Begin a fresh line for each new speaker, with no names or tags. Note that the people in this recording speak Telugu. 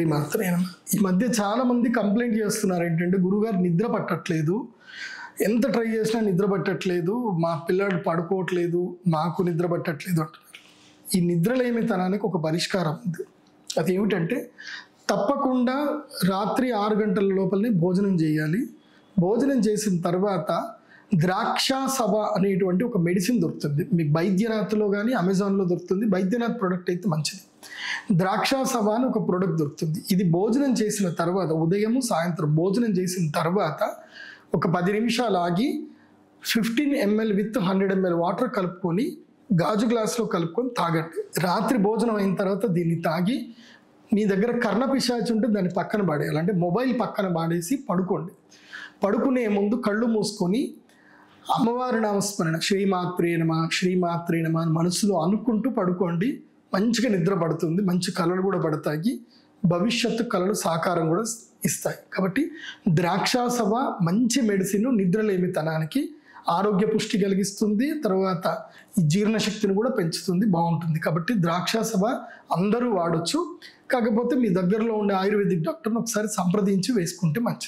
శ్రీమాత్రే నమః. ఈ మధ్య చాలా మంది కంప్లైంట్ చేస్తున్నారు ఏంటంటే గురుగారు నిద్ర పట్టట్లేదు, ఎంత ట్రై చేసినా నిద్ర పట్టట్లేదు, మా పిల్లాడు పడుకోవట్లేదు, మాకు నిద్ర పట్టట్లేదు అంటున్నారు. ఈ నిద్రలేమితనానికి ఒక పరిష్కారం ఉంది. అదేమిటంటే తప్పకుండా రాత్రి 6 గంటల లోపలనే భోజనం చేయాలి. భోజనం చేసిన తర్వాత ద్రాక్ష సభ అనేటువంటి ఒక మెడిసిన్ దొరుకుతుంది. మీకు బైద్యనాథ్లో కానీ అమెజాన్లో దొరుకుతుంది. బైద్యనాథ్ ప్రోడక్ట్ అయితే మంచిది. ద్రాక్ష సభ అని ఒక ప్రోడక్ట్ దొరుకుతుంది. ఇది భోజనం చేసిన తర్వాత ఉదయము సాయంత్రం భోజనం చేసిన తర్వాత ఒక 10 నిమిషాలు ఆగి 15 ml విత్ 100 ml వాటర్ కలుపుకొని గాజు గ్లాసులో కలుపుకొని తాగండి. రాత్రి భోజనం అయిన తర్వాత దీన్ని తాగి మీ దగ్గర కర్ణపిశాచి ఉంటే దాన్ని పక్కన పడేయాలి. అంటే మొబైల్ పక్కన పడేసి పడుకోండి. పడుకునే ముందు కళ్ళు మూసుకొని అమ్మవారి నామస్మరణ శ్రీమాత్రే నమః శ్రీమాత్రే నమః అని మనసులో అనుకుంటూ పడుకోండి. మంచిగా నిద్ర పడుతుంది, మంచి కళలు కూడా పడతాయి, భవిష్యత్తు కళలు సాకారం కూడా ఇస్తాయి. కాబట్టి ద్రాక్ష సభ మంచి మెడిసిన్, నిద్రలేమితనానికి ఆరోగ్య పుష్టి కలిగిస్తుంది, తర్వాత ఈ జీర్ణశక్తిని కూడా పెంచుతుంది, బాగుంటుంది. కాబట్టి ద్రాక్ష సభ అందరూ వాడచ్చు. కాకపోతే మీ దగ్గరలో ఉండే ఆయుర్వేదిక్ డాక్టర్ని ఒకసారి సంప్రదించి వేసుకుంటే మంచిది.